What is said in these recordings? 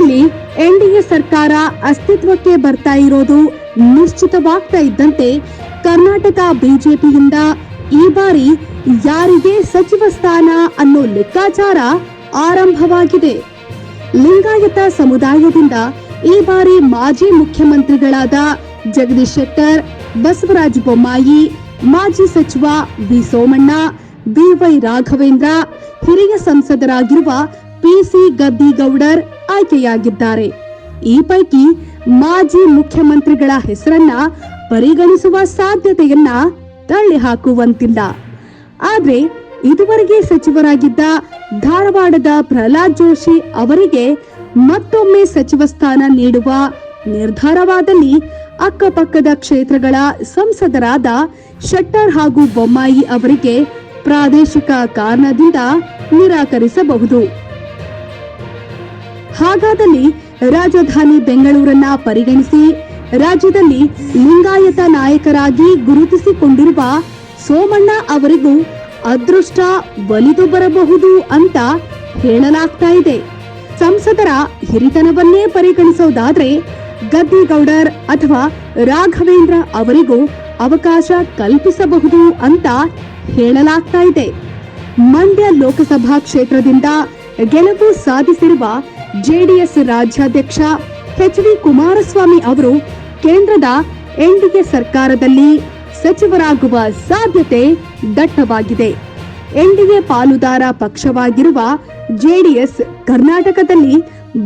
ರಾಜ್ಯದಲ್ಲಿ ಎನ್ಡಿಎ ಸರ್ಕಾರ ಅಸ್ತಿತ್ವಕ್ಕೆ ಬರ್ತಾ ಇರೋದು ನಿಶ್ಚಿತವಾಗ್ತಾ ಇದ್ದಂತೆ ಕರ್ನಾಟಕ ಬಿಜೆಪಿಯಿಂದ ಈ ಬಾರಿ ಯಾರಿಗೆ ಸಚಿವ ಸ್ಥಾನ ಅನ್ನೋ ಲೆಕ್ಕಾಚಾರ ಆರಂಭವಾಗಿದೆ. ಲಿಂಗಾಯತ ಸಮುದಾಯದಿಂದ ಈ ಬಾರಿ ಮಾಜಿ ಮುಖ್ಯಮಂತ್ರಿಗಳಾದ ಜಗದೀಶ್ ಶೆಟ್ಟರ್, ಬಸವರಾಜ ಬೊಮ್ಮಾಯಿ, ಮಾಜಿ ಸಚಿವ ವಿ ಸೋಮಣ್ಣ, ಬಿವೈ ರಾಘವೇಂದ್ರ, ಹಿರಿಯ ಸಂಸದರಾಗಿರುವ ಪಿಸಿ ಗದ್ದಿಗೌಡರ್ ಆಯ್ಕೆಯಾಗಿದ್ದಾರೆ. ಈ ಪೈಕಿ ಮಾಜಿ ಮುಖ್ಯಮಂತ್ರಿಗಳ ಹೆಸರನ್ನ ಪರಿಗಣಿಸುವ ಸಾಧ್ಯತೆಯನ್ನ ತಳ್ಳಿ ಹಾಕುವಂತಿಲ್ಲ. ಆದ್ರೆ ಇದುವರೆಗೆ ಸಚಿವರಾಗಿದ್ದ ಧಾರವಾಡದ ಪ್ರಹ್ಲಾದ್ ಜೋಶಿ ಅವರಿಗೆ ಮತ್ತೊಮ್ಮೆ ಸಚಿವ ಸ್ಥಾನ ನೀಡುವ ನಿರ್ಧಾರವಾದಲ್ಲಿ ಅಕ್ಕಪಕ್ಕದ ಕ್ಷೇತ್ರಗಳ ಸಂಸದರಾದ ಶೆಟ್ಟರ್ ಹಾಗೂ ಬೊಮ್ಮಾಯಿ ಅವರಿಗೆ ಪ್ರಾದೇಶಿಕ ಕಾರಣದಿಂದ ನಿರಾಕರಿಸಬಹುದು. ಹಾಗಾದಲ್ಲಿ ರಾಜಧಾನಿ ಬೆಂಗಳೂರನ್ನ ಪರಿಗಣಿಸಿ ರಾಜ್ಯದಲ್ಲಿ ಲಿಂಗಾಯತ ನಾಯಕರಾಗಿ ಗುರುತಿಸಿಕೊಂಡಿರುವ ಸೋಮಣ್ಣ ಅವರಿಗೂ ಅದೃಷ್ಟ ಒಲಿದು ಬರಬಹುದು ಅಂತ ಹೇಳಲಾಗ್ತಾ ಇದೆ. ಸಂಸದರ ಹಿರಿತನವನ್ನೇ ಪರಿಗಣಿಸೋದಾದ್ರೆ ಗದ್ದಿಗೌಡರ್ ಅಥವಾ ರಾಘವೇಂದ್ರ ಅವರಿಗೂ ಅವಕಾಶ ಕಲ್ಪಿಸಬಹುದು ಅಂತ ಹೇಳಲಾಗ್ತಾ ಇದೆ. ಮಂಡ್ಯ ಲೋಕಸಭಾ ಕ್ಷೇತ್ರದಿಂದ ಗೆಲುವು ಸಾಧಿಸಿರುವ ಜೆಡಿಎಸ್ ರಾಜ್ಯಾಧ್ಯಕ್ಷ ಎಚ್ ಡಿ ಕುಮಾರಸ್ವಾಮಿ ಅವರು ಕೇಂದ್ರದ ಎನ್ಡಿಎ ಸರ್ಕಾರದಲ್ಲಿ ಸಚಿವರಾಗುವ ಸಾಧ್ಯತೆ ದಟ್ಟವಾಗಿದೆ. ಎನ್ಡಿಎ ಪಾಲುದಾರ ಪಕ್ಷವಾಗಿರುವ ಜೆಡಿಎಸ್ ಕರ್ನಾಟಕದಲ್ಲಿ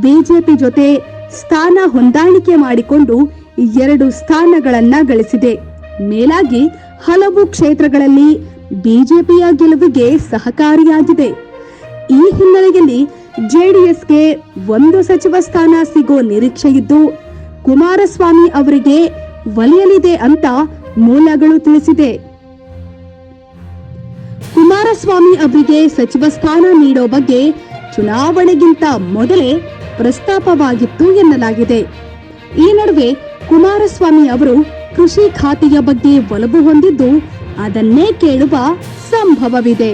ಬಿಜೆಪಿ ಜೊತೆ ಸ್ಥಾನ ಹೊಂದಾಣಿಕೆ ಮಾಡಿಕೊಂಡು 2 ಸ್ಥಾನಗಳನ್ನ ಗಳಿಸಿದೆ. ಮೇಲಾಗಿ ಹಲವು ಕ್ಷೇತ್ರಗಳಲ್ಲಿ ಬಿಜೆಪಿಯ ಗೆಲುವಿಗೆ ಸಹಕಾರಿಯಾಗಿದೆ. ಈ ಹಿನ್ನೆಲೆಯಲ್ಲಿ ಜೆಡಿಎಸ್ಗೆ 1 ಸಚಿವ ಸ್ಥಾನ ಸಿಗೋ ನಿರೀಕ್ಷೆ ಇದ್ದು ಕುಮಾರಸ್ವಾಮಿ ಅವರಿಗೆ ಒಲಿಯಲಿದೆ ಅಂತ ಮೂಲಗಳು ತಿಳಿಸಿದೆ. ಕುಮಾರಸ್ವಾಮಿ ಅವರಿಗೆ ಸಚಿವ ಸ್ಥಾನ ನೀಡೋ ಬಗ್ಗೆ ಚುನಾವಣೆಗಿಂತ ಮೊದಲೇ ಪ್ರಸ್ತಾಪವಾಗಿತ್ತು ಎನ್ನಲಾಗಿದೆ. ಈ ನಡುವೆ ಕುಮಾರಸ್ವಾಮಿ ಅವರು ಕೃಷಿ ಖಾತೆಯ ಬಗ್ಗೆ ಒಲವು ಹೊಂದಿದ್ದು ಅದನ್ನೇ ಕೇಳುವ ಸಂಭವವಿದೆ.